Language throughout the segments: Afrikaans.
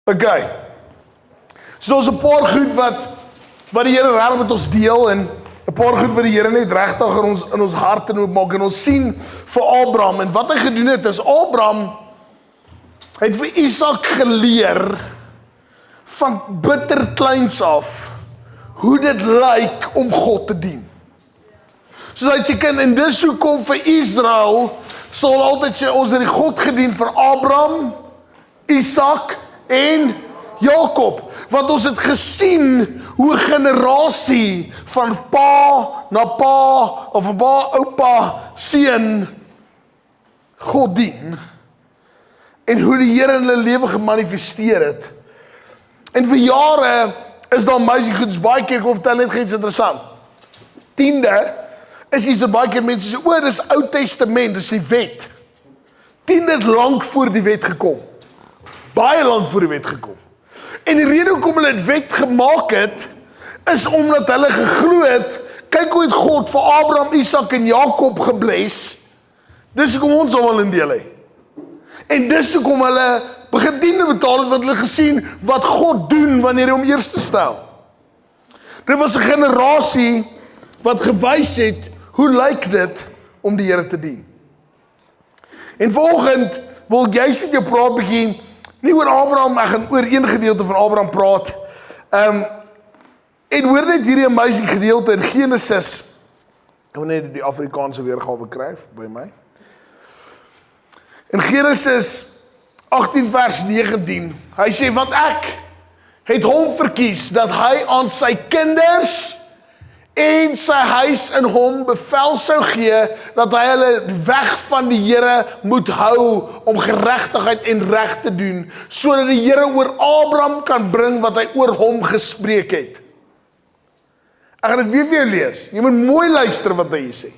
Okay. So ons 'n paar goed wat die Here regtig met ons deel en 'n paar goed wat die Here net regtig in ons harte moet maak en ons sien vir Abraham en wat hy gedoen het is Abraham het vir Isak geleer van bitter kleins af hoe dit lyk om God te dien. Soos hy sê kan en dis hoekom vir Israel sal altyd sê ons het die God gedien vir Abraham, Isak en Jakob, want ons het gesien hoe 'n generasie van pa na pa of 'n oupa seun God dien en hoe die Here in hulle lewe gemanifesteer het. En vir jare is daar amazing goed, baie keer kom vertel net iets interessant. 10de is iets wat baie keer mense sê, dis Ou Testament, dis die wet. 10de het lank voor die wet gekom. Baie lank voor die wet gekom. En die rede hoekom hulle dit wet gemaak het, is omdat hulle geglo het, kyk hoe het God vir Abraham, Isak en Jakob gebless, dis hoekom ons almal in deel het. En dis hoekom hulle begin tiende betaal het, want hulle gesien wat God doen wanneer hy hom eers stel. Dit was 'n generasie wat gewys het, hoe lyk dit om die Here te dien. En vanoggend wil ek juist met jou praat begin, nie oor Abraham, ek gaan oor een gedeelte van Abraham praat. En hoor net hierdie amazing gedeelte in Genesis. Ek wil net die Afrikaanse weergawe kry by my. In Genesis 18 vers 19, hy sê, want ek het hom verkies, dat hy aan sy kinders en sy huis in hom bevel sou gee, dat hy hulle weg van die Here moet hou, om geregtigheid en reg te doen, sodat die Here oor Abraham kan bring wat hy oor hom gespreek het. Ek gaan dit weer vir jou lees, jy moet mooi luister wat hy sê.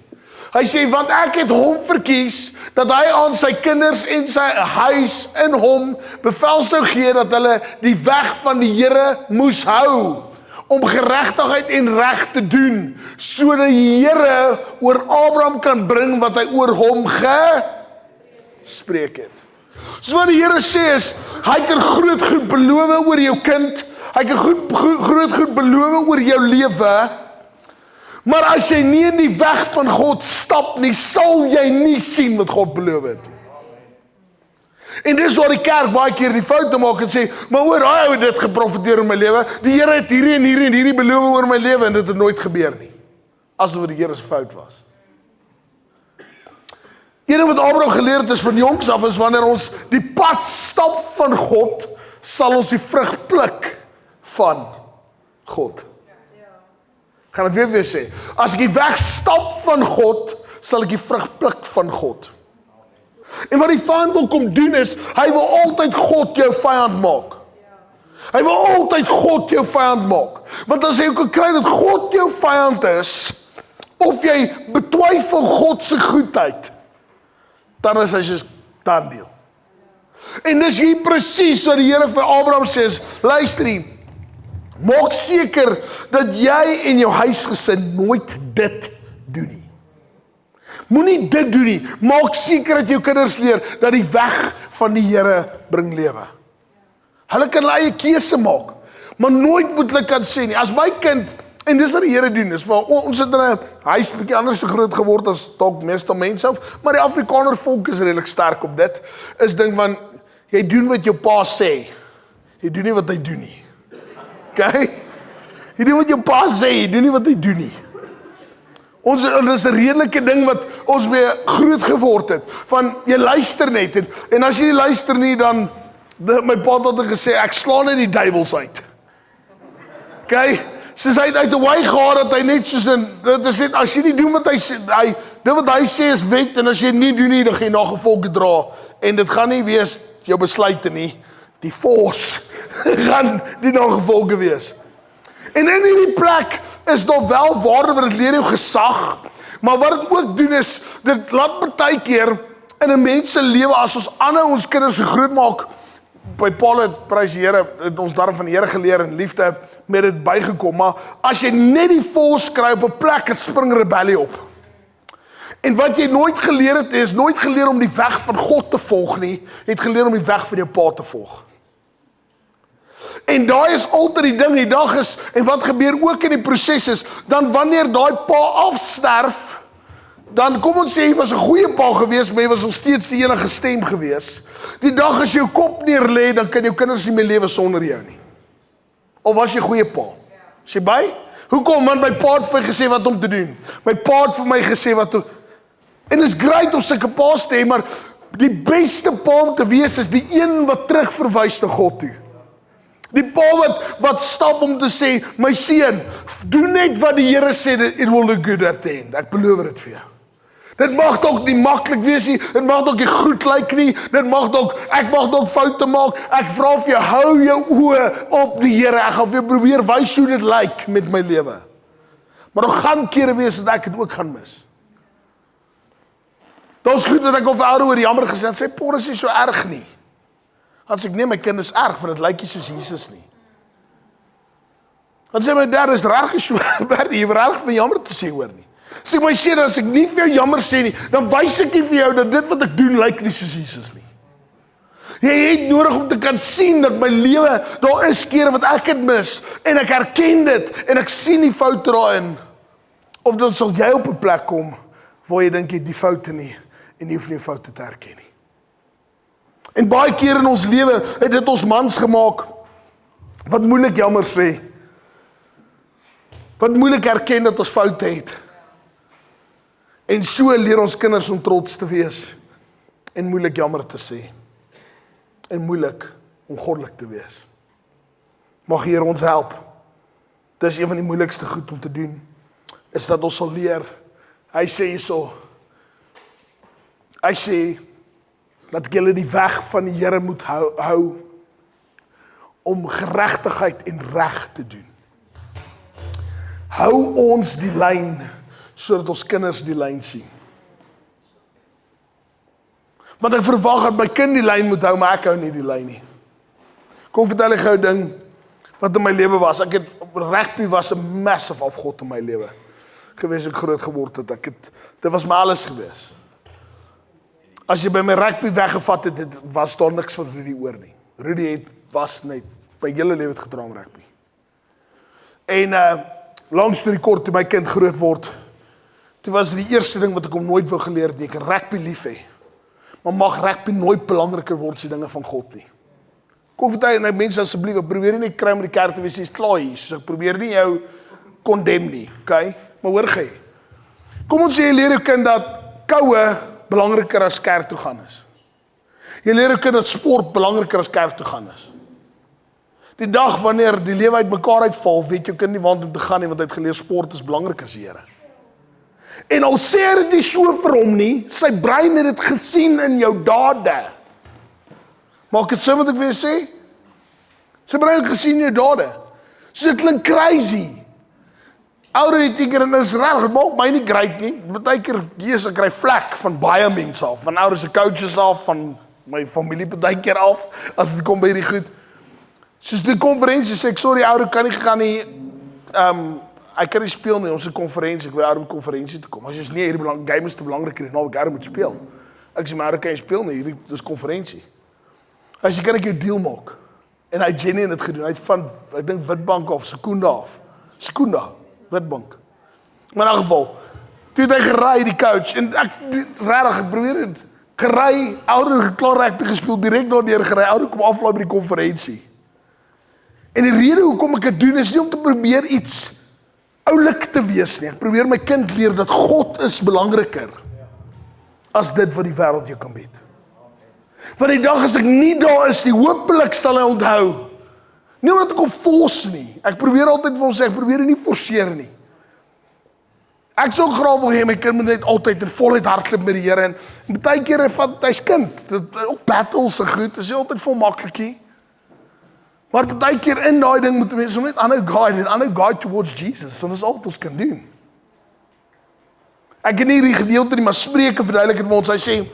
Hy sê, want ek het hom verkies, dat hy aan sy kinders en sy huis in hom bevel sou gee, dat hulle die weg van die Here moes hou, om geregtigheid en reg te doen, sodat die Here oor Abraham kan bring wat hy oor hom gespreek het. So wat die Here sê is, hy kan groot goed beloof oor jou kind, hy kan groot goed beloof oor jou lewe, maar as jy nie in die weg van God stap nie, sal jy nie sien wat God beloof het nie. En dis waar die kerk baie keer die foute maak en sê, maar hoor, hy het dit geprofeteer in my lewe, die Here het hierdie en hierdie en hierdie beloof oor my lewe en dit het nooit gebeur nie. Asof die Here se fout was. Een wat Abraham geleer het is van jongs af, is wanneer ons die pad stap van God, sal ons die vrug pluk van God. Ek gaan dit weer sê, as ek die weg stap van God, sal ek die vrug pluk van God. En wat die vyand wil kom doen is, hy wil altyd God jou vyand maak. Hy wil altyd God jou vyand maak. Want as jy kan kry dat God jou vyand is, of jy betwyfel God se goedheid, dan is hy soos tandeel. En dis hier presies wat die Here vir Abraham sê, luister hier, maak seker dat jy en jou huisgesin nooit dit doen nie. Moenie dit doen nie. Maak seker dat jou kinders leer dat die weg van die Here bring lewe. Hulle kan hulle eie keuse maak, maar nooit moet hulle kan sê nie. As my kind, en dis wat die Here doen, is waar ons het in 'n huis bietjie anders te groot geword as dalk meeste mense, maar die Afrikaner volk is redelik sterk op dit. Is ding van jy doen wat jou pa sê. Jy doen nie wat hy doen nie. Okay? Jy doen wat jou pa sê, jy doen nie wat hy doen nie. Ons is 'n redelike ding wat ons mee groot geword het, van jy luister net, en as jy nie luister nie, dan, my pa het altyd gesê, ek slaan net die duiwels uit. Okay? Soos hy het uit 'n wy gehad, dat hy net soos dit is net, as jy nie doen wat hy sê, dit wat hy sê is wet, en as jy nie doen nie, dan gaan jy nagevolge dra, en dit gaan nie wees jou besluite nie, die force gaan die nagevolge wees. En in hierdie plek is daar wel waarde wat dit leer jou gesag, maar wat dit ook doen is, dit laat baie keer in 'n mens se lewe, as ons aanhou ons kinders so groot maak, by Paul het, prys die Here, het ons daarom van die Here geleer en liefde met dit bygekom, maar as jy net die force kry op 'n plek, het spring rebellie op. En wat jy nooit geleer het, is nooit geleer om die weg van God te volg nie, jy het geleer om die weg van jou pa te volg. En daai is altyd die ding, die dag is, en wat gebeur ook in die proses is, dan wanneer daai pa afsterf, dan kom ons sê, jy was 'n goeie pa gewees, maar jy was nog steeds die enige stem gewees. Die dag as jou kop neerlê, dan kan jou kinders nie meer lewe sonder jou nie. Of was jy 'n goeie pa? Is jy by? Hoekom? Want my pa het vir my gesê wat om te doen. My pa het vir my gesê wat om... En dit is great om sulke pa's te hê, maar die beste pa om te wees is die een wat terugverwys na God toe. Die pa wat stap om te sê, my seun, doen net wat die Here sê, it will look good at the end. Ek beloof dit vir jou. Dit mag dalk nie maklik wees nie, dit mag dalk nie goed lyk nie, ek mag dalk foute maak. Ek vra vir jou, hou jou oë op die Here. Ek gaan vir jou probeer wys hoe dit lyk met my lewe. Maar daar gaan kere wees dat ek dit ook gaan mis. Dit is goed dat ek al vir ouer oor jammer gesê het, sê, "Paul, is nie so erg nie." Dan sê ek, "Nee, my kind is erg, want dit lyk nie soos Jesus nie." Dan sê my dad, "Is reg so erg, jy reg vir jammer te sê hoor nie." Sê my seun, as ek nie vir jou jammer sê nie, dan wys ek nie vir jou dat dit wat ek doen lyk nie soos Jesus nie. Jy het nodig om te kan sien dat my lewe, daar is kere wat ek het mis, en ek herken dit, en ek sien die foute daarin. Of dan sal jy op 'n plek kom, waar jy dink jy het die foute nie, en jy hoef nie foute te herken nie. En baie keer in ons lewe het dit ons mans gemaak, wat moeilik jammer sê, wat moeilik herken dat ons foute het. En so leer ons kinders om trots te wees, en moeilik jammer te sê, en moeilik om goddelik te wees. Mag Here ons help. Dis een van die moeilikste goed om te doen, is dat ons sal leer. Hy sê hierso, hy sê, dat julle die weg van die Here moet hou, om geregtigheid en reg te doen. Hou ons die lyn, sodat ons kinders die lyn sien. Want ek verwag dat my kind die lyn moet hou, maar ek hou nie die lyn nie. Kom vertel ek gou 'n ding, wat in my lewe was. Rugby was 'n massive afgod in my lewe. Gewees ek groot geword het, dit was my alles gewees. As jy by my rugby weggevat het, was daar niks van Rudy oor nie. Rudy was net, my hele lewe het gedra om rugby. En, lang storie kort, toe my kind groot word, toe was die eerste ding wat ek hom nooit wou geleer het, ek rugby lief hê. Maar mag rugby nooit belangriker word as die dinge van God nie. Kom vertel nou mense asseblief, ek probeer nie kry om die kerk te wees, jy's klaar hier, so ek probeer nie jou condemn nie, okay? Maar hoor gij, kom ons sê jy leer jou kind dat koue belangriker as kerk toe gaan is. Jy leer jou kind dat sport belangriker as kerk toe gaan is. Die dag wanneer die lewe uit mekaar uitval, weet jou kind nie waar om te gaan nie, want hy het geleer sport is belangrik as die Here. En al sê hy dit nie so vir hom nie, sy brein het dit gesien in jou dade. Maak dit sin wat ek wil sê? Sy brein het gesien in jou dade. So dit klink crazy. Ouder het eker en is reg, het maak my nie great nie. Partykeer Jesus ek kry vlek van baie mense af, van ouers se coaches af, van my familie partykeer af, as dit kom by hierdie goed. Soos die konferensie sê ek, sorry ouder kan nie gegaan nie, hy kan nie speel nie, ons 'n konferensie, ek wil ouder op konferensie toe kom. As jy is nie hierdie game is te belangrik nie, nou ek ouder moet speel. Ek sê maar ouder kan jy speel nie, hierdie is konferensie. As jy kan ek jou deal maak. En hy het genuine dit gedoen. Hy het van, ek dink Witbank af, Sekunda, Witbank. Maar in elk geval, toe het hy geraai die coach, en ek probeer het, geraai, ouder geklaar rugby gespeel, direct daardeur geraai, ouder kom aflaai by die konferensie. En die rede hoekom ek dit doen, is nie om te probeer iets oulik te wees nie. Ek probeer my kind leer dat God is belangriker as dit wat die wêreld jou kan bied. Want die dag as ek nie daar is nie, hopelik sal hy onthou. Nie omdat ek hom force nie. Ek probeer altyd vir hom sê, ek probeer nie forceer nie. Ek sou graag wil hê my kind moet net altyd in voluit hardloop met die Here, en baie keer vat hy's kind. Dit ook battles en goed, is nie altyd vol maklik nie. Maar baie keer in daai ding moet mense net aanhou guide towards Jesus, want dis al wat ons kan doen. Ek het nie hierdie gedeelte nie, maar Spreuke verduidelik dit vir ons. Hy sê,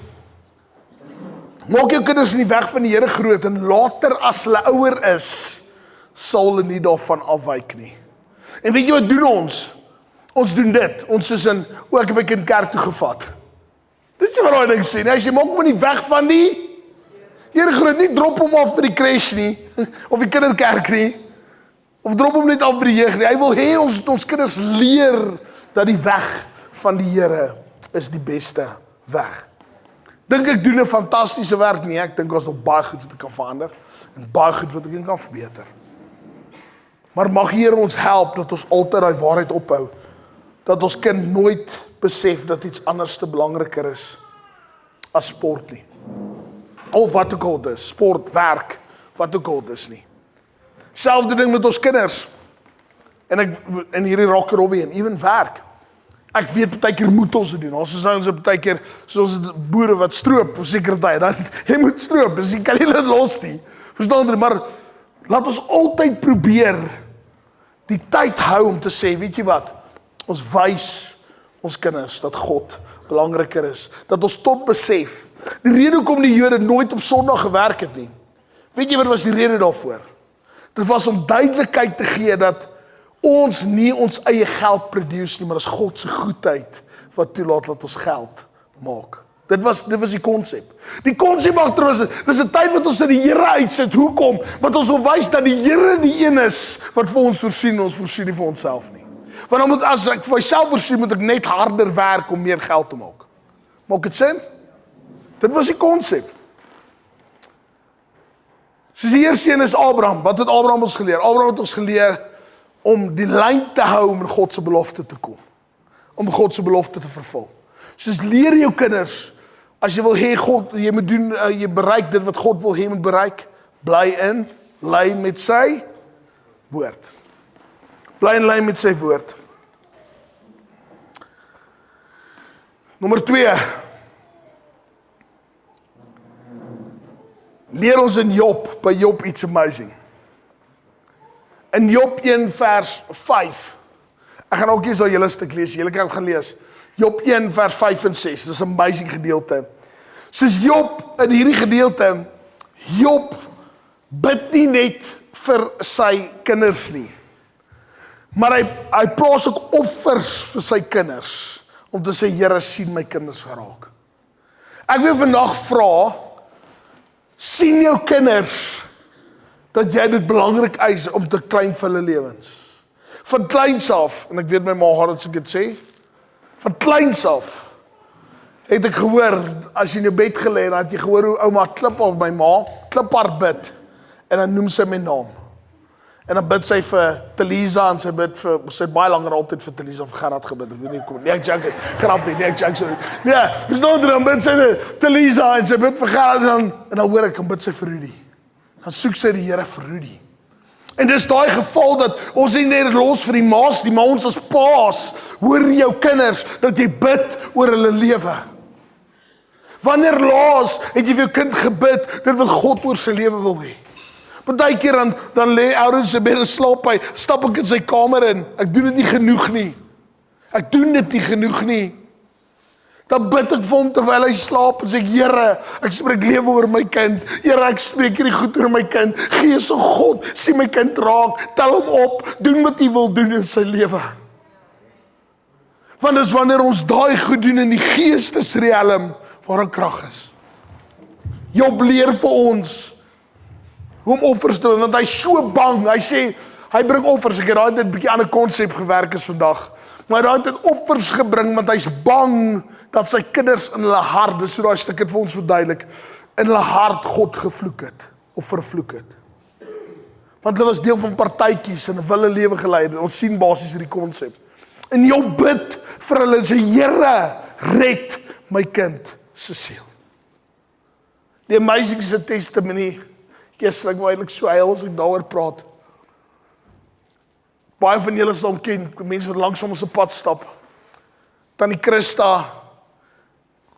maak jou kinders in die weg van die Here groot, en later as hulle ouer is, sal hulle nie daarvan afwyk nie. En weet jy wat doen ons? Ons doen dit. Ons is ek heb my kind kerk toe gevat. Dit is nie wat daai ding sê nie. Hy sê, maak hom in die weg van die Here groot nie drop hom af by die crash nie, of die kinderkerk nie, of drop hom net af by die jeug nie. Hy wil hê ons kinders leer dat die weg van die Here is die beste weg. Dink ek doen 'n fantastiese werk nie, ek dink ons nog baie goed wat ek kan verander, en baie goed wat ek kan verbeter. Maar mag die Here ons help dat ons altyd daai waarheid ophou, dat ons kind nooit besef dat iets anders te belangriker is as sport nie. Of wat ook al dit is, sport, werk, wat ook al dit is nie. Selfde ding met ons kinders. En hierdie raak Robbie en even werk. Ek weet partykeer moet ons dit doen. Ons is ons partykeer soos boere wat stroop op sekere tye. Dan jy moet stroop, dus jy kan nie dit los nie. Verstaan jy? Maar laat ons altyd probeer die tyd hou om te sê, weet jy wat? Ons wys ons kinders dat God belangriker is. Dat ons tot besef. Die rede hoekom die Jode nooit op Sondag gewerk het nie. Weet jy wat was die rede daarvoor? Dit was om duidelikheid te gee dat ons nie ons eie geld produce nie, maar is God se goedheid wat toelaat dat ons geld maak. Dit was die konsep. Die konsep agter was dis 'n tyd wat ons uit die Here uitsit. Hoekom? Want ons wil wys dat die Here die een is wat vir ons voorsien nie vir onsself nie. Want dan moet as ek vir myself voorsien, moet ek net harder werk om meer geld te maak. Maak dit sin? Dit was die konsep. Soos die eerste een is Abraham. Wat het Abraham ons geleer? Abraham het ons geleer om die lyn te hou om in God se belofte te kom. Om God se belofte te vervul. Soos leer jou kinders, as jy wil hê God, jy moet doen, jy bereik dit wat God wil hê moet bereik, bly in lyn met sy woord. Bly in lyn met sy woord. Nommer 2. Leer ons in Job, by Job iets amazing. In Job 1 vers 5. Ek gaan ook eens al julle stuk lees, julle kan gaan lees. Job 1 vers 5 en 6, dis 'n amazing gedeelte. Soos Job in hierdie gedeelte, Job bid nie net vir sy kinders nie. Maar hy plaas ook offers vir sy kinders, om te sê, Here, sien my kinders geraak. Ek wil vandag vra, sien jou kinders, dat jy dit belangrik is om te klein vir hulle lewens. Van kleins af, en ek weet my ma gaan dit seker sê, van kleins af, het ek gehoor, as jy in jou bed gelê, dan het jy gehoor hoe ouma klip op my ma, klip haar bid, en dan noem sy my naam. En dan bid sy vir Telisa, en sy bid vir, sy baie langer altyd vir Telisa, of Gerard gebid, ek weet nie, kom, nee, ek jank het, grap nie, nee, ek jank so nie. Nee, dus dan bid sy vir Telisa, en sy bid vir Gerard, en dan hoor ek, en bid sy vir Rudy. Dan soek sy die Here vir Rudy. En dis daai geval dat ons nie net los vir die maas nie, maar ons as paas, hoor jou kinders, dat jy bid oor hulle lewe. Wanneer laas het jy vir jou kind gebid, dit wat God oor sy lewe wil hê? Partykeer dan lê ouers se bed en slaap hy, stap ek in sy kamer in, ek doen dit nie genoeg nie. Ek doen dit nie genoeg nie. Dan bid ek vir hom terwyl hy slaap en sê, Here, ek spreek lewe oor my kind. Here, ek spreek hierdie goed oor my kind. Gees van God, sien my kind raak, tel hom op, doen wat hy wil doen in sy lewe. Want dis wanneer ons daai goed doen in die geestesriem waar 'n krag is. Job leer vir ons hoe om offers te doen, want hy is so bang. Hy sê, hy bring offers. Ek het daai net 'n bietjie aan 'n konsep gewerk is vandag. Maar hy het offers gebring, want hy's bang dat sy kinders in hulle hart, dis so daai stuk het vir ons verduidelik, in hulle hart God gevloek het, of vervloek het. Want hulle was deel van partytjies en 'n wille lewe gelei. Ons sien basies hierdie konsep. En jou bid vir hulle, sê, Here, red my kind se siel. Die amazing se testimony, ek wil eintlik so huil as ek daaroor praat. Baie van julle sal hom ken, mense wat langs ons se pad stap. Tannie Christa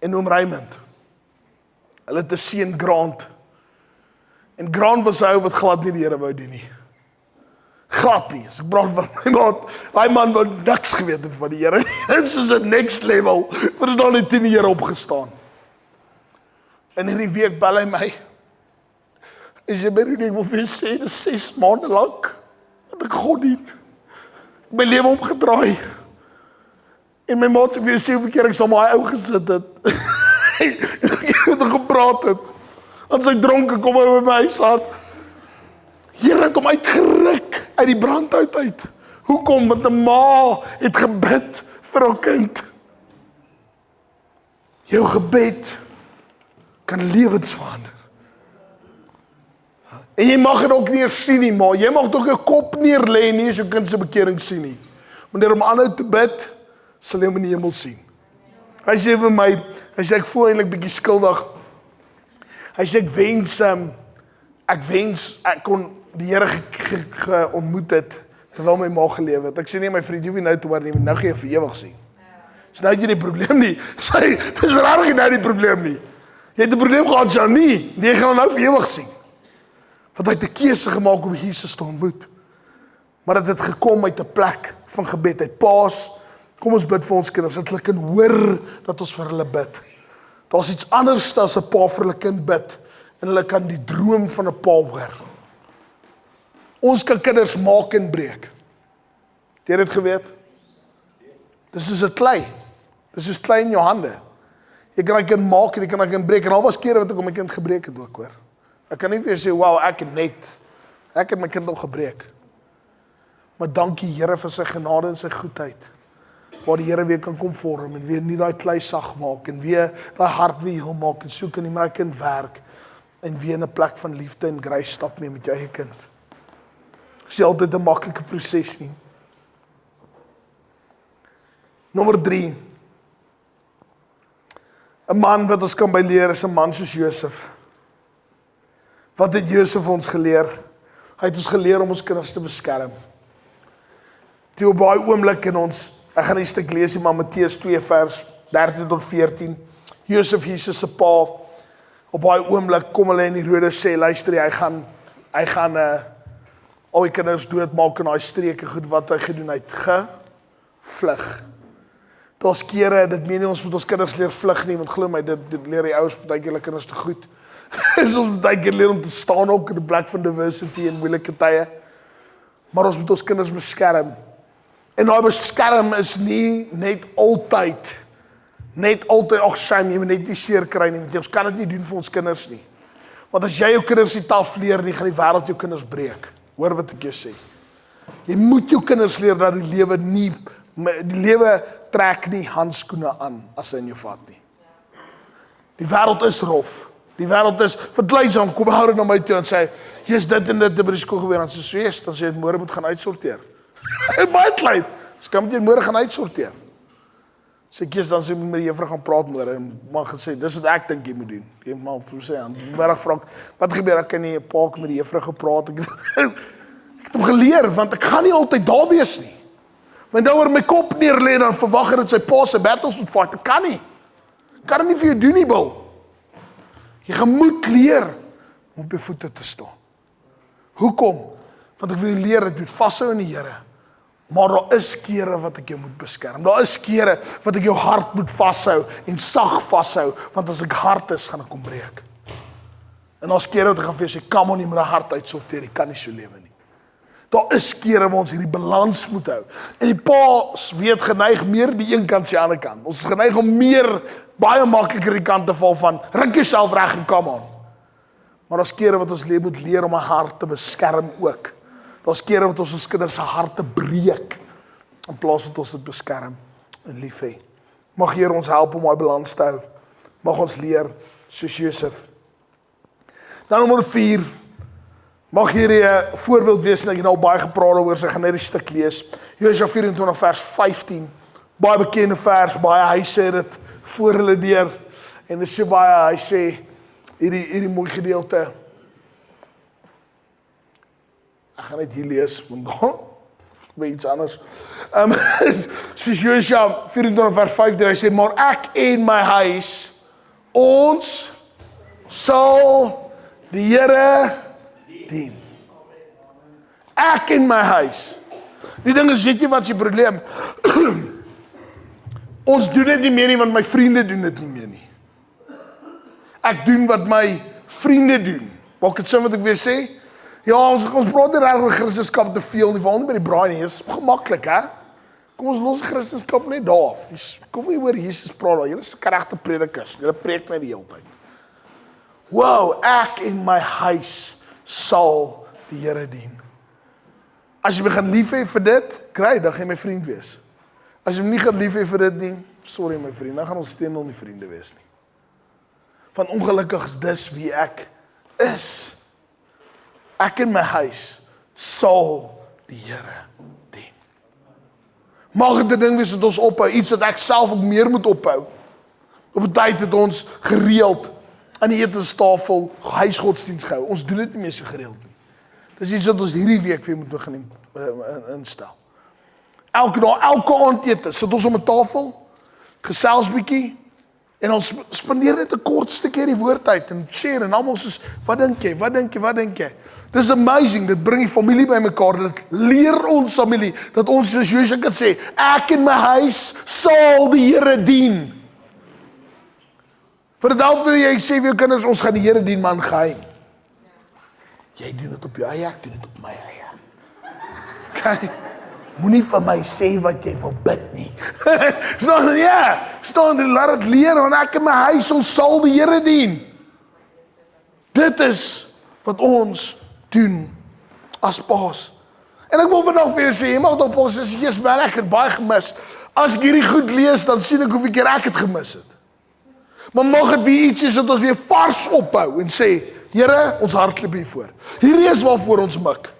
en oom Raymond. Hulle het 'n seun Grant. En Grant was 'n ou wat glad nie die Here wou doen nie. Glad nie. As ek praat van my maat, daai man wou niks geweet het van die Here. Dit is 'n next level. Vir dan het die Here opgestaan. En hierdie week bel hy my. Is jy baie ek wil vir sê, dis 6 maande lank dat ek God dien. My lewe omgedraai. En my maat sê hoeveel keer ek saam met hy ou gesit het. En ek het gepraat het. As hy dronk kom hy by my huis aan. Here kom uitgeruk uit die brandhout uit. Hoekom? Want 'n ma het gebid vir haar kind. Jou gebed kan lewens verander. En jy mag dit ook nie eens sien nie, maar jy mag ook jou kop neer lê en nie jou kind se bekering sien nie. Wanneer om aanhou te bid, sal jy hom in die hemel sien. Hy sê vir my, hy sê ek voel eintlik bietjie skuldig. Hy sê ek wens ek kon die Here ontmoet het terwyl my ma geleef het. Ek sê nie my vriend, jy weet nou toe maar nie, nou gaan jy vir ewig sien. Dis nou jy die probleem nie. Dis rarig nou die probleem nie. Jy het 'n probleem gehad, ja nie. Jy gaan nou vir ewig sien. Want hy het 'n keuse gemaak om Jesus te ontmoet. Maar dit het gekom uit 'n plek van gebed, uit Paas. Kom ons bid vir ons kinders, dat hulle kan hoor dat ons vir hulle bid. Daar's iets anders as 'n pa vir hulle kind bid, en hulle kan die droom van 'n pa hoor. Ons kan kinders maak en breek. Het jy dit geweet? Dis soos 'n klei. Dis soos klei in jou hande. Jy kan 'n kind maak en jy kan 'n kind breek. En al was kere wat ek my kind gebreek het ook, hoor. Ek kan nie weer sê, wow, ek het my kind al gebreek. Maar dankie Here vir sy genade en sy goedheid. Waar die Here weer kan kom vorm en weer nie daai klei sag maak en weer daai hart weer heel maak en soek in die my kind werk en weer in 'n plek van liefde en grace stap mee met jou eie kind. Dis nie altyd 'n maklike proses nie. Nommer 3. 'n Man wat ons kan by leer is 'n man soos Josef. Wat het Josef ons geleer? Hy het ons geleer om ons kinders te beskerm. Toe op baie oomblik in ons, ek gaan nie 'n stuk lees nie, maar Matteus 2 vers 13 tot 14. Josef, Jesus se pa, op baie oomblik kom hulle in die Rode sê, luister, hy gaan al die kinders doodmaak in daai streke goed wat hy gedoen het, gevlug. Daar's kere, dit meen nie ons moet ons kinders leer vlug nie, want glo my, dit leer die ouers baie keer hulle kinders te goed. Ons baie keer leer om te staan ook in die plek van diversity en moeilike tye. Maar ons moet ons kinders beskerm. En daai beskerm is nie net altyd, ag shame, jy moet net nie seer kry nie, want ons kan dit nie doen vir ons kinders nie. Want as jy jou kinders nie taaf leer nie, gaan die wêreld jou kinders breek. Hoor wat ek jou sê. Jy moet jou kinders leer dat die lewe trek nie handskoene aan as hy in jou vat nie. Die wêreld is rof. Die wêreld is verkleisaam, kom hou na my toe en sê, jy's dit en dit by die skool gebeur, dan sê jy, dan sê jy, môre moet gaan uitsorteer. Baie klein, dus kan met jy môre gaan uitsorteer. Sê ek, dan sê jy met die juffrou gaan praat môre, en maar gesê, dis wat ek dink jy moet doen. Jy maar sê, aan die middag vra ek, wat gebeur, ek kan nie 'n paar met die juffrou gepraat, ek het hom geleer, want ek gaan nie altyd daar wees nie. Want nou oor my kop neer lê, dan verwag dat sy pa se battles moet fight, ek kan nie. Ek kan dit nie vir jou doen nie, Bill. Jy gaan moet leer om op jou voete te staan. Hoekom? Want ek wil jou leer dat jy moet vashou in die Here. Maar daar is kere wat ek jou moet beskerm. Daar is kere wat ek jou hart moet vashou en sag vashou, want as ek hard is, gaan ek kom breek. En daar's kere wat ek gaan vir jou sê, kom on, jy moet daai hart uitsorteer, jy kan nie so lewe nie. Daar is kere waar ons hierdie balans moet hou. En die pa's weet geneig meer die een kant as die ander kant. Ons is geneig om baie makliker die kant te val van, ruk jouself reg en kom aan. Maar daar's kere wat ons moet leer om 'n hart te beskerm ook. Daar's kere wat ons kinders se harte breek, in plaas van ons dit beskerm en lief hê. Mag Here ons help om daai balans te hou. Mag ons leer soos Josef. Dan nommer 4, mag hierdie 'n voorbeeld wees, en ek het nou baie gepraat oor, so ek gaan net die stuk lees. Josua 24 vers 15, baie bekende vers, baie hy sê dit voor hulle deur, en dit sê baie, hy sê, hierdie mooi gedeelte, ek gaan net hier lees, want dan, by iets anders, soos Josua 24 vers 15, hy sê, maar ek en my huis, ons sal die Here dien. Ek en my huis. Die ding is, weet jy wat is die probleem? Ons doen dit nie meer nie, want my vriende doen dit nie meer nie. Ek doen wat my vriende doen. Maak dit sin wat ek weer sê? Ja, ons praat nie reg oor Christendom te veel nie, veral nie by die braai nie, is gemaklik, hè? Kom ons los Christendom net daar. Kom nie oor Jesus praat daar, julle is regte predikers, julle preek net die hele tyd. Wow, ek en my huis sal die Here dien. As jy begin lief hê vir dit, kry, dan gaan jy my vriend wees. As jy nie gaan lief hê vir dit nie, sorry my vriend, dan gaan ons steeds nie vriende wees nie. Van ongelukkig is dis wie ek is. Ek en my huis sal die Here dien. Mag dit 'n ding wees wat ons ophou, iets wat ek self ook meer moet ophou. Op 'n tyd het ons gereeld aan die etenstafel huisgodsdiens gehou. Ons doen dit nie meer so gereeld nie. Dis iets wat ons hierdie week weer moet begin instel. Elke dag, elke aandete, sit ons om 'n tafel, gesels bietjie, en ons spandeer net 'n kort stukkie die woord uit, en share, en almal soos, wat dink jy, wat dink jy, wat dink jy? Dis amazing, dit bring die familie bymekaar, dit leer ons familie, dat ons soos Joshua kan sê, ek en my huis sal die Here dien. Vir dit al vir jy sê vir jou kinders, ons gaan die Here dien, man, geheim. Jy doen dit op jou eie, ek doen dit op my eie. Okay. Moenie vir my sê wat jy wil bid nie. Staan, laat dit leer, want ek en my huis ons sal die Here dien. Dit is wat ons doen as paas. En ek wil vandag vir jou sê, jy mag op ons sê, Jesus, man, ek het baie gemis. As ek hierdie goed lees, dan sien ek hoeveel keer ek het gemis het. Maar mag het weer iets is dat ons weer vars ophou en sê, Here, ons hardloop hiervoor. Hierdie is waarvoor ons mik.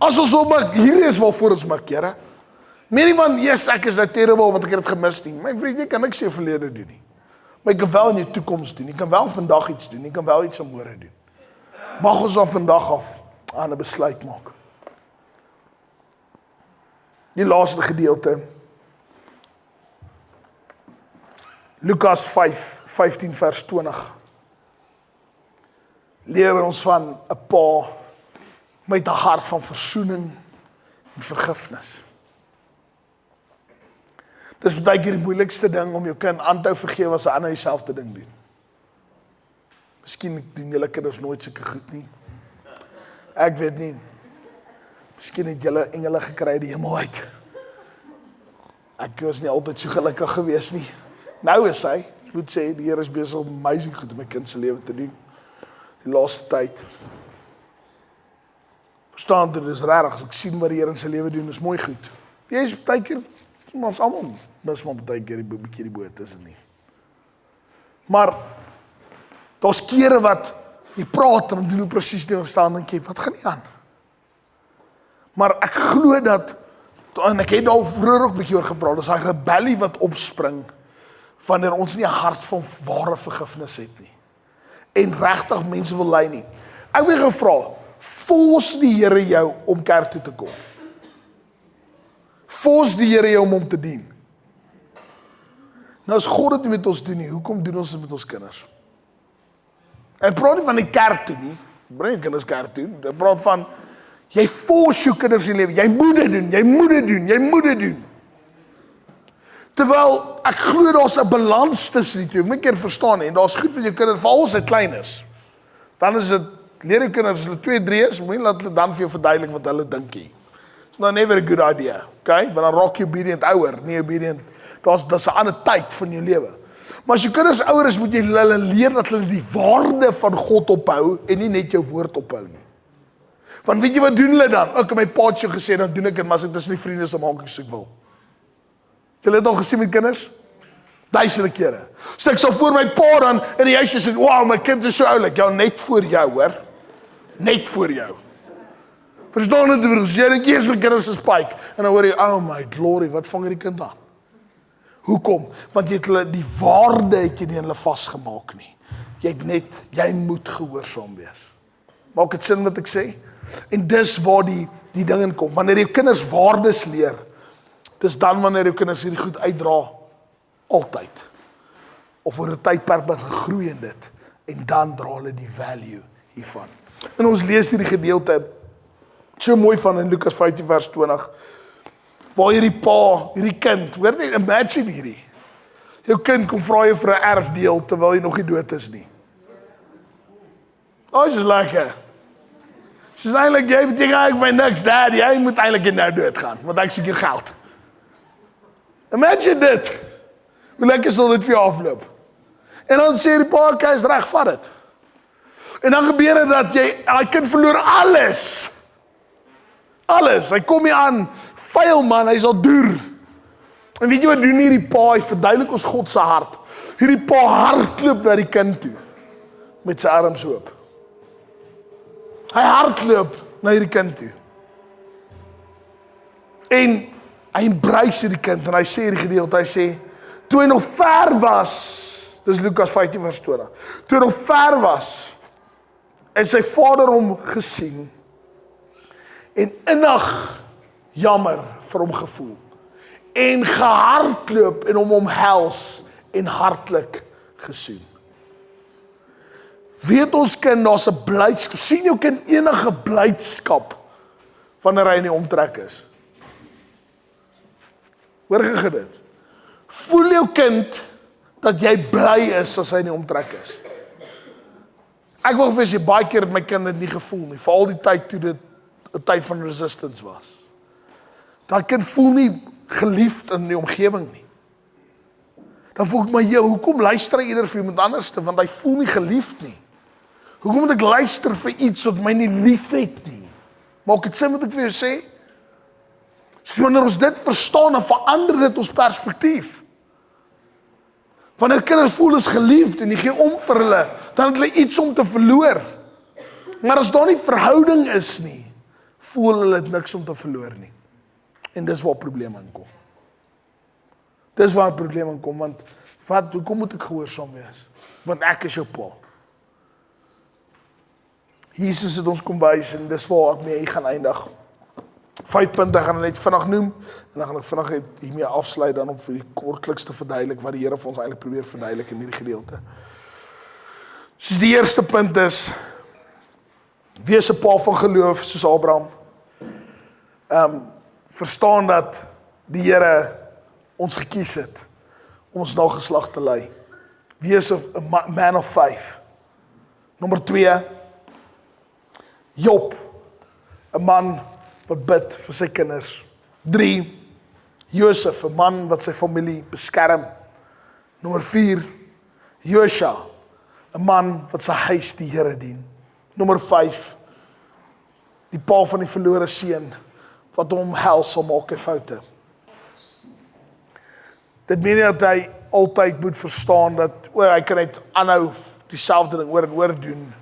As ons opmik, hierdie is waarvoor ons mik, Here. Meer nie van, yes, ek is nou terrible, want ek het dit gemis nie. My vriend, jy kan niks in jou verlede doen nie. Maar jy kan wel in jou toekoms doen. Jy kan wel vandag iets doen. Jy kan wel iets aan môre doen. Mag ons van vandag af aan 'n besluit maak. Die laaste gedeelte. Lukas 5:15 vers 20. Leer ons van 'n pa met 'n hart van versoening en vergifnis. Dis baie keer die moeilikste ding om jou kind aan te hou vergewe as 'n ander dieselfde ding doen. Miskien doen julle kinders nooit sulke goed nie. Ek weet nie. Miskien het julle engele gekry die hemel uit. Ek was nie altyd so gelukkig gewees nie. Nou is hy, ek moet sê, die Here is besig om amazing goed in my kind se lewe te doen. Die laaste tyd. Verstaan dit, is regtig, as ek sien wat die Here in sy lewe doen, is mooi goed. Jy is baie keer, ons almal, mis maar baie keer 'n bietjie die boot, is dit nie. Maar daar's kere wat jy praat en doen presies die verstaan, dink jy, wat gaan nie aan? Maar ek glo dat, en ek het daar vroeër ook 'n bietjie oor gepraat, dis daai rebellie wat opspring wanneer ons nie 'n hart van ware vergifnis het nie. En regtig mense wil lei nie. Ek wil gevra, force die Here jou om kerk toe te kom. Force die Here jou om hom te dien. Nou as God dit nie met ons doen nie, hoekom doen ons dit met ons kinders? En praat nie van die kerk toe nie, bring kinders kerk toe, ek praat van, jy force jou kinders in lewe, jy moet dit doen, jy moet dit doen, jy moet dit doen. Terwyl, ek glo daar's 'n balans tussen die twee, moet ek keer verstaan, en daar's goed vir jou kinders, veral as hy klein is. Dan is dit, leer jou kinders, as hulle 2-3 is, moet jy laat hulle dan vir jou verduidelik wat hulle dink nie. It's not never a good idea, okay? Want dan raak jy obedient ouer, nie obedient, dis 'n ander tyd van jou lewe. Maar as jou kinders ouer is, moet jy hulle leer dat hulle die waarde van God ophou, en nie net jou woord ophou nie. Want weet jy wat doen hulle dan? Ek my pa het so gesê, dan doen ek dit, maar as ek tussen die vriende is, dan maak ek so ek wil. Het julle dit al gesien met kinders? Duisende kere. So ek sal voor my pa dan in die huis sê, wow, my kind is so oulik. Ja, net voor jou, hoor. Net voor jou. Verstaan dit, broers? Jy dink eers my kinders is spike. En dan hoor jy, oh my glory, wat vang die kind aan? Hoekom? Want jy het hulle, die waarde het jy nie in hulle vasgemaak nie. Jy moet gehoorsaam wees. Maak dit sin wat ek sê? En dis waar die ding in kom. Wanneer jou kinders waardes leer, dis dan wanneer jou kinders hierdie goed uitdra, altyd. Of oor 'n tydperk groei in dit, en dan dra hulle die value hiervan. En ons lees hierdie gedeelte, so mooi van in Lukas 15 vers 20, waar hierdie pa, hierdie kind, hoor net, imagine hierdie, jou kind kom vra jou vir 'n erfdeel, terwyl jy nog nie dood is nie. Oh, is lekker. Sy sê eintlik, jy beteken ek my niks, dad, jy moet eintlik nou doodgaan, want ek soek hier geld. Imagine dit. Hoe lekker sal dit vir jou afloop. En dan sê die pa, "Kyk, is reg, vat dit." En dan gebeur dit dat hy kind verloor alles. Alles, hy kom hier aan, vuil man, hy is al deur. En weet jy wat doen hierdie pa, hy verduidelik ons God se hart. Hierdie pa hardloop na die kind toe, met sy arms oop. Hy hardloop na hierdie kind toe. En hy embrace hierdie kind, en hy sê hierdie gedeelte, hy sê, toe hy nog ver was, dis Lukas 15 vers 20, toe hy nog ver was, en sy vader hom gesien, en innig jammer vir hom gevoel, en gehardloop en hom omhels, en hartlik gesoen. Weet ons kind, daar's 'n blydskap, sien jou kind enige blydskap, wanneer hy in die omtrek is? Hoor gee dit? Voel jou kind, dat jy bly is, as hy in die omtrek is? Ek wil vir jy, baie keer het my kind dit nie gevoel nie, veral die tyd toe dit 'n tyd van resistance was. Dat kind voel nie geliefd in die omgewing nie. Dan voel ek my, hoekom luister hy eerder vir iemand anders, want hy voel nie geliefd nie. Hoekom moet ek luister vir iets wat my nie lief het nie? Maak dit sin wat ek vir jou sê? So wanneer ons dit verstaan, dan verander dit ons perspektief. Wanneer kinders voel is geliefd en jy gee om vir hulle, dan het hulle iets om te verloor. Maar as daar nie verhouding is nie, voel hulle het niks om te verloor nie. En dis waar probleme inkom. Dis waar probleme inkom, want hoekom moet ek gehoorsaam wees? Want ek is jou pa. Jesus het ons kom wys, en dis waar ek mee gaan eindig. 5 punte gaan ek net vinnig noem, en dan gaan ek vinnig hiermee afsluit, dan om vir die kortliks te verduidelik, wat die Here vir ons eintlik probeer verduidelik in hierdie gedeelte. Soos die eerste punt is, wees 'n pa van geloof, soos Abraham. Verstaan dat die Here ons gekies het, om ons nageslag te lei. Wees 'n man of faith. Nommer 2, Job, 'n man wat bid vir sy kinders. 3, Josef, 'n man wat sy familie beskerm. Nommer 4, Josua, 'n man wat sy huis die Here dien. Nommer 5, die pa van die verlore seun, wat hom omhels sal maak hy foute. Dit meen nie dat hy altyd moet verstaan dat, hy kan net aanhou dieselfde ding oor en oor doen,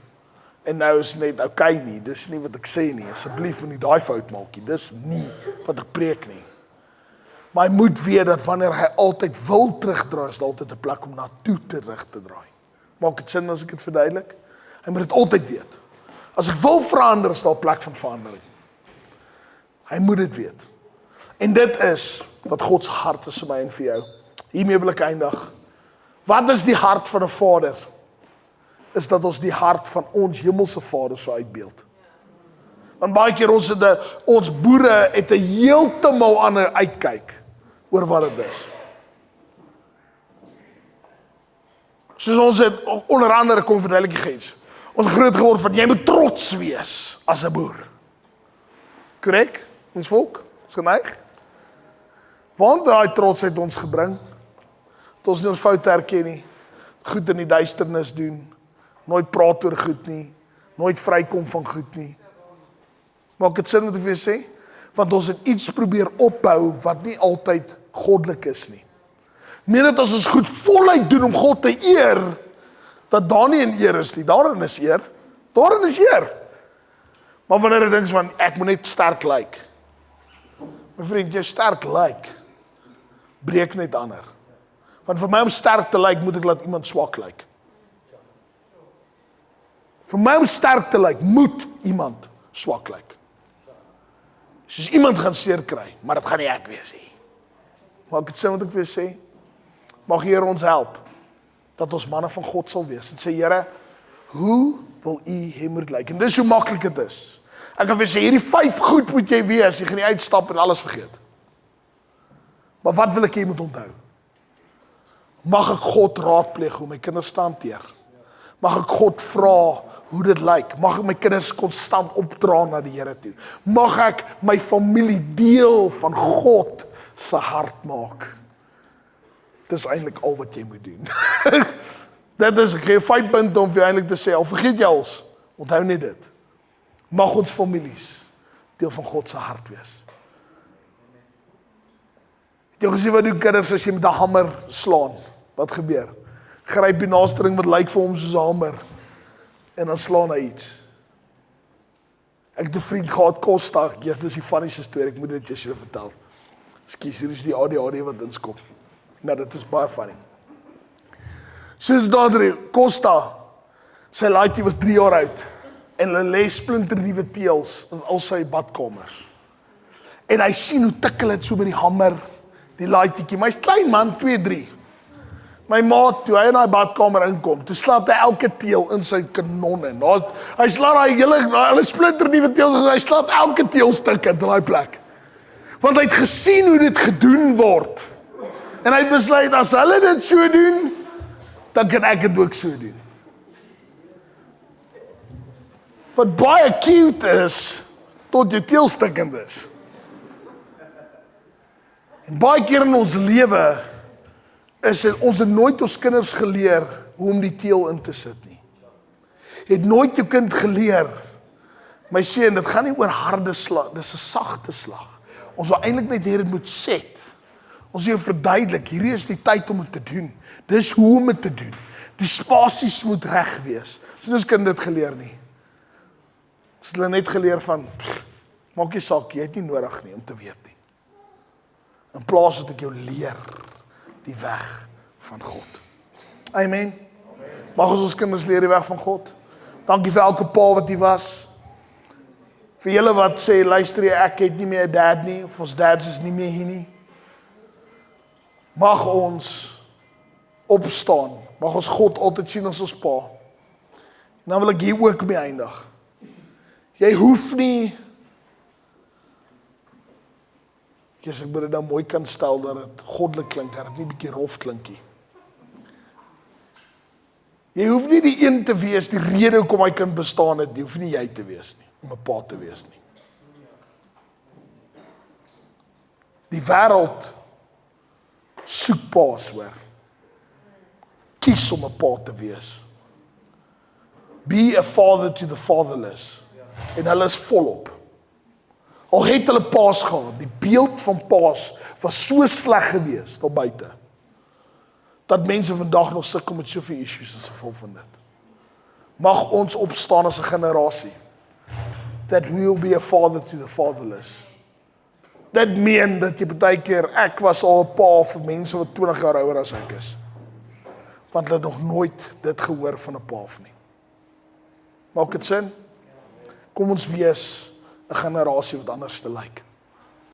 en nou is net okay nie, dis nie wat ek sê nie, asseblief moet nie daai fout maak nie, dis nie wat ek preek nie. Maar hy moet weet dat wanneer hy altyd wil terugdraai, is daar altyd 'n plek om na toe terug te draai. Maak dit sin as ek dit verduidelik? Hy moet dit altyd weet. As ek wil verander, is daar 'n plek van verandering. Hy moet dit weet. En dit is wat God se hart is vir my en vir jou. Hiermee wil ek eindig. Wat is die hart van 'n vader? Is dat ons die hart van ons hemelse Vader sou uitbeeld. Want baie keer ons boere het 'n heeltemal ander uitkyk oor wat dit is. Soos ons het onder andere kom verduidelik iets. Ons groot geword van jy moet trots wees as 'n boer. Korrek? Ons volk is geneig. Want daai trotsheid ons gebring, dat ons nie ons foute herken nie, goed in die duisternis doen, nooit praat oor goed nie, nooit vrykom van goed nie. Maak dit sin wat ek vir jou sê? Want ons het iets probeer opbou wat nie altyd goddelik is nie. Meen dat as ons goed voluit doen om God te eer, dat daar nie 'n eer is nie. Daarin is eer. Daarin is eer. Maar wanneer jy dink van ek moet net sterk lyk. My vriend, jy sterk lyk, breek net ander. Want vir my om sterk te lyk, moet ek laat iemand swak lyk. Vir my om sterk te lyk, moet iemand swak lyk. Soos iemand gaan seer kry, maar dit gaan nie ek wees nie. Maak dit sin wat ek wil sê? Mag Here ons help, dat ons manne van God sal wees, en sê, Here, hoe wil u hê moet lyk? En dis hoe maklik dit is. Ek kan vir sê, hierdie 5 goed moet jy wees, jy gaan nie uitstap en alles vergeet. Maar wat wil ek jy moet onthou? Mag ek God raadpleeg hoe my kinders te hanteer? Mag ek God vra hoe dit lyk? Mag ek my kinders konstant opdra na die Here toe? Mag ek my familie deel van God se hart maak? Dis eintlik al wat jy moet doen. Dit is, ek gee 5 punte om vir eintlik te sê, al vergeet jy alles. Onthou net dit. Mag ons families deel van God se hart wees. Het jy gesien wat doen kinders as jy met 'n hamer slaan? Wat gebeur? Gryp die naaste ding wat lyk vir hom soos 'n hamer en dan slaan hy iets. Ek het 'n vriend gehad, Costa, dit is die funnieste storie, ek moet dit julle vertel. Ekskuus, hier is die ADHD wat inskop. Nou, dit is baie funny. Soos daardie Costa, sy laaitjie was 3 jaar oud en hulle lê splinternuwe teëls in al sy badkamers. En hy sien hoe tik hulle dit so met die hamer, die laaitjie, maar hy's klein man, 2-3. My maat, toe hy in daai badkamer inkom, toe slaat hy elke teël in sy kanon in. Hy slaat daai hulle splinternuwe teëls, hy slaat elke teëlstuk in daai plek. Want hy het gesien hoe dit gedoen word. En hy het besluit, as hulle dit so doen, dan kan ek dit ook so doen. Wat baie cute is, tot jy teelstikkend is. En baie keer in ons lewe, ons het nooit ons kinders geleer, hoe om die teel in te sit nie. Jy het nooit jou kind geleer, my seun, dit gaan nie oor harde slag, dis 'n sagte slag. Ons wil eintlik net hê dit moet set. Ons wil jou verduidelik, hierdie is die tyd om dit te doen. Dis hoe om dit te doen. Die spasies moet reg wees. Ons kind dit geleer nie. Ons het hulle net geleer van, maak nie saak, jy het nie nodig nie om te weet nie. In plaas dat ek jou leer die weg van God. Amen. Mag ons kinders leer die weg van God. Dankie vir elke pa wat hier was. Vir julle wat sê, luister jy, ek het nie meer 'n dad nie, of ons dads is nie meer hier nie. Mag ons opstaan. Mag ons God altyd sien as ons pa. En dan wil ek hier ook mee eindig. Jy hoef nie, as ek dit nou mooi kan stel, dat het goddelik klink, dat het nie bietjie rof klinkie. Jy hoef nie die een te wees, die rede hoekom hy kan bestaan het, die hoef nie jy te wees nie, om 'n pa te wees nie. Die wêreld soek paas, hoor. Kies om 'n pa te wees. Be a father to the fatherless. En hulle is volop. Al het hulle paas gehad, die beeld van paas was so sleg geweest daar buite, dat mense vandag nog sukkel met soveel issues as gevolg van dit. Mag ons opstaan as 'n generasie, that we will be a father to the fatherless. Dit meen dat jy baie keer, ek was al 'n pa vir mense wat 20 jaar ouer as ek is, want hulle het nog nooit dit gehoor van 'n pa nie. Maak dit sin? Kom ons wees 'n generasie wat anders te lyk.